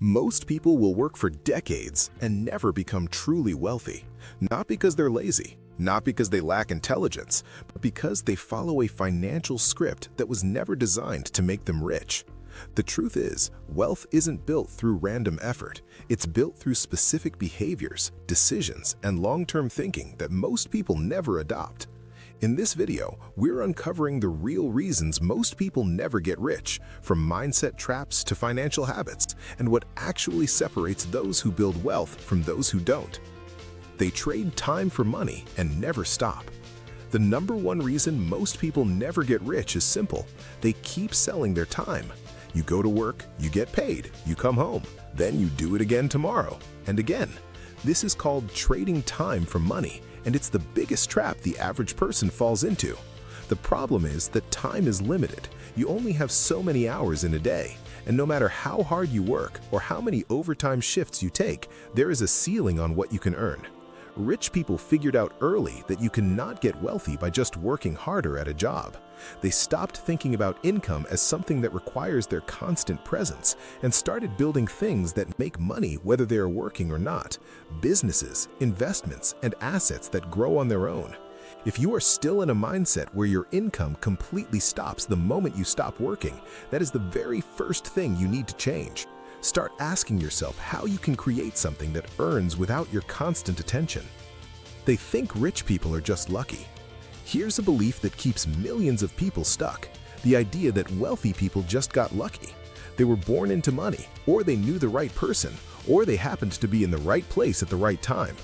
Most people will work for decades and never become truly wealthy, not because they're lazy, not because they lack intelligence, but because they follow a financial script that was never designed to make them rich. The truth is, wealth isn't built through random effort. It's built through specific behaviors, decisions, and long-term thinking that most people never adopt. In this video, we're uncovering the real reasons most people never get rich, from mindset traps to financial habits, and what actually separates those who build wealth from those who don't. They trade time for money and never stop. The number one reason most people never get rich is simple. They keep selling their time. You go to work, you get paid, you come home, then you do it again tomorrow, and again. This is called trading time for money, and it's the biggest trap the average person falls into. The problem is that time is limited. You only have so many hours in a day, and no matter how hard you work or how many overtime shifts you take, there is a ceiling on what you can earn. Rich people figured out early that you cannot get wealthy by just working harder at a job. They stopped thinking about income as something that requires their constant presence and started building things that make money whether they are working or not. Businesses, investments, and assets that grow on their own. If you are still in a mindset where your income completely stops the moment you stop working, that is the very first thing you need to change. Start asking yourself how you can create something that earns without your constant attention. They think rich people are just lucky. Here's a belief that keeps millions of people stuck: the idea that wealthy people just got lucky. They were born into money, or they knew the right person, or they happened to be in the right place at the right time.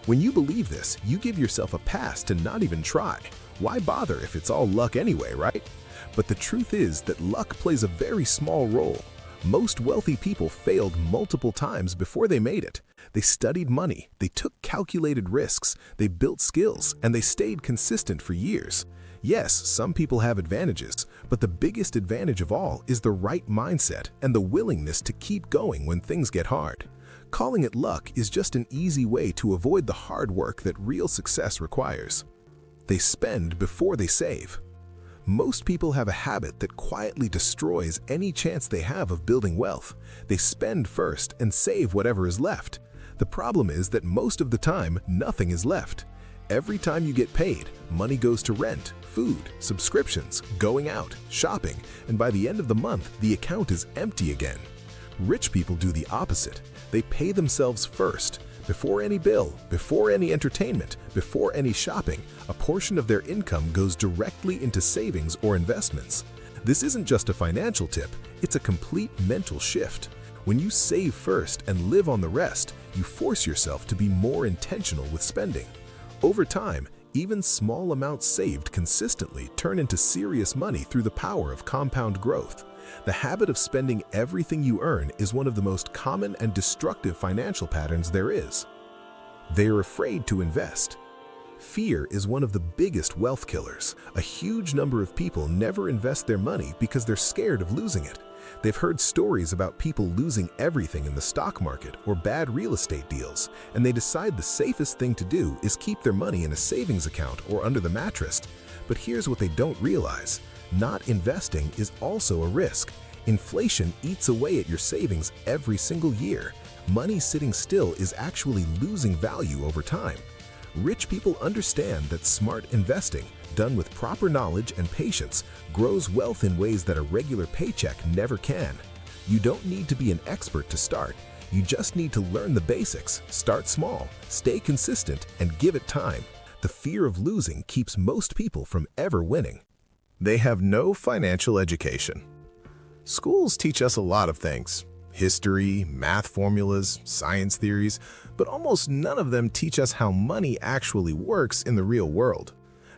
When you believe this, you give yourself a pass to not even try. Why bother if it's all luck anyway, right? But the truth is that luck plays a very small role. Most wealthy people failed multiple times before they made it. They studied money, they took calculated risks, they built skills, and they stayed consistent for years. Yes, some people have advantages, but the biggest advantage of all is the right mindset and the willingness to keep going when things get hard. Calling it luck is just an easy way to avoid the hard work that real success requires. They spend before they save. Most people have a habit that quietly destroys any chance they have of building wealth. They spend first and save whatever is left. The problem is that most of the time, nothing is left. Every time you get paid, money goes to rent, food, subscriptions, going out, shopping, and by the end of the month, the account is empty again. Rich people do the opposite. They pay themselves first. Before any bill, before any entertainment, before any shopping, a portion of their income goes directly into savings or investments. This isn't just a financial tip, it's a complete mental shift. When you save first and live on the rest, you force yourself to be more intentional with spending. Over time, even small amounts saved consistently turn into serious money through the power of compound growth. The habit of spending everything you earn is one of the most common and destructive financial patterns there is. They are afraid to invest. Fear is one of the biggest wealth killers. A huge number of people never invest their money because they're scared of losing it. They've heard stories about people losing everything in the stock market or bad real estate deals, and they decide the safest thing to do is keep their money in a savings account or under the mattress. But here's what they don't realize. Not investing is also a risk. Inflation eats away at your savings every single year. Money sitting still is actually losing value over time. Rich people understand that smart investing, done with proper knowledge and patience, grows wealth in ways that a regular paycheck never can. You don't need to be an expert to start. You just need to learn the basics, start small, stay consistent, and give it time. The fear of losing keeps most people from ever winning. They have no financial education. Schools teach us a lot of things: history, math formulas, science theories, but almost none of them teach us how money actually works in the real world.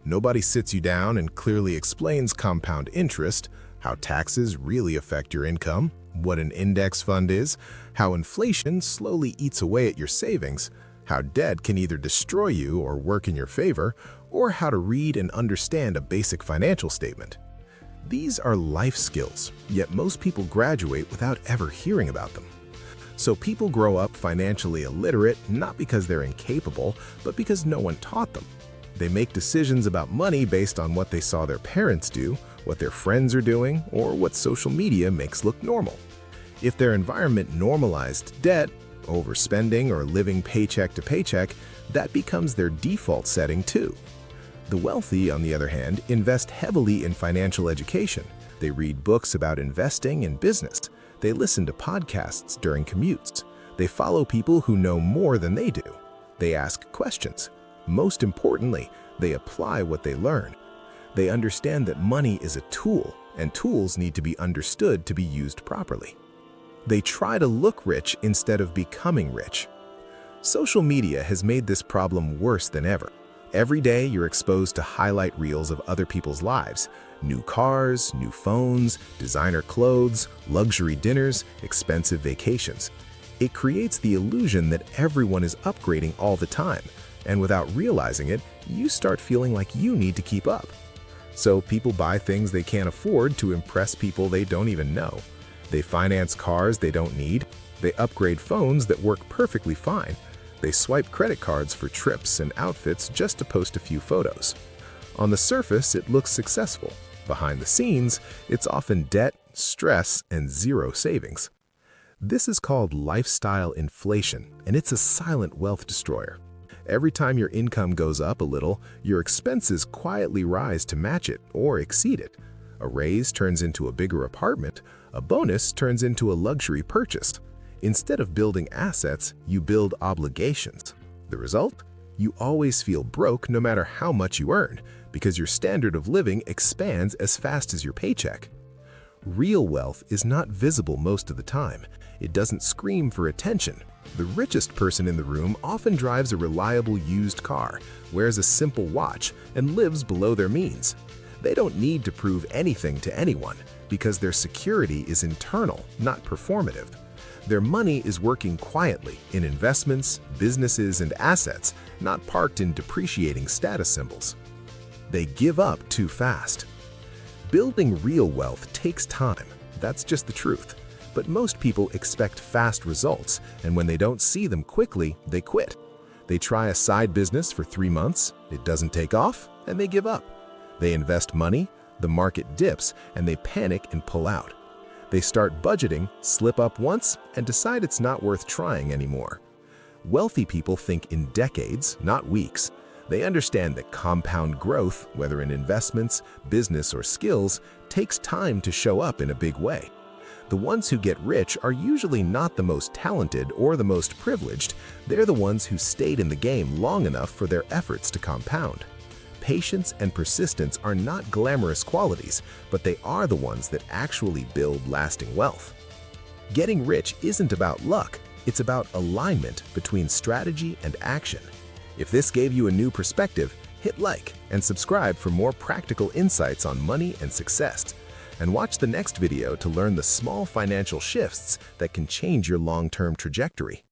Nobody sits you down and clearly explains compound interest, how taxes really affect your income, what an index fund is, how inflation slowly eats away at your savings, how debt can either destroy you or work in your favor, or how to read and understand a basic financial statement. These are life skills, yet most people graduate without ever hearing about them. So people grow up financially illiterate not because they're incapable, but because no one taught them. They make decisions about money based on what they saw their parents do, what their friends are doing, or what social media makes look normal. If their environment normalized debt, overspending, or living paycheck to paycheck, that becomes their default setting too. The wealthy, on the other hand, invest heavily in financial education. They read books about investing and business. They listen to podcasts during commutes. They follow people who know more than they do. They ask questions. Most importantly, they apply what they learn. They understand that money is a tool, and tools need to be understood to be used properly. They try to look rich instead of becoming rich. Social media has made this problem worse than ever. Every day you're exposed to highlight reels of other people's lives. New cars, new phones, designer clothes, luxury dinners, expensive vacations. It creates the illusion that everyone is upgrading all the time, and without realizing it, you start feeling like you need to keep up. So people buy things they can't afford to impress people they don't even know. They finance cars they don't need. They upgrade phones that work perfectly fine. They swipe credit cards for trips and outfits just to post a few photos. On the surface, it looks successful. Behind the scenes, it's often debt, stress, and zero savings. This is called lifestyle inflation, and it's a silent wealth destroyer. Every time your income goes up a little, your expenses quietly rise to match it or exceed it. A raise turns into a bigger apartment. A bonus turns into a luxury purchase. Instead of building assets, you build obligations. The result? You always feel broke no matter how much you earn, because your standard of living expands as fast as your paycheck. Real wealth is not visible most of the time. It doesn't scream for attention. The richest person in the room often drives a reliable used car, wears a simple watch, and lives below their means. They don't need to prove anything to anyone, because their security is internal, not performative. Their money is working quietly in investments, businesses, and assets, not parked in depreciating status symbols. They give up too fast. Building real wealth takes time. That's just the truth. But most people expect fast results, and when they don't see them quickly, they quit. They try a side business for 3 months, it doesn't take off, and they give up. They invest money, the market dips, and they panic and pull out. They start budgeting, slip up once, and decide it's not worth trying anymore. Wealthy people think in decades, not weeks. They understand that compound growth, whether in investments, business, or skills, takes time to show up in a big way. The ones who get rich are usually not the most talented or the most privileged. They're the ones who stayed in the game long enough for their efforts to compound. Patience and persistence are not glamorous qualities, but they are the ones that actually build lasting wealth. Getting rich isn't about luck, it's about alignment between strategy and action. If this gave you a new perspective, hit like and subscribe for more practical insights on money and success. And watch the next video to learn the small financial shifts that can change your long-term trajectory.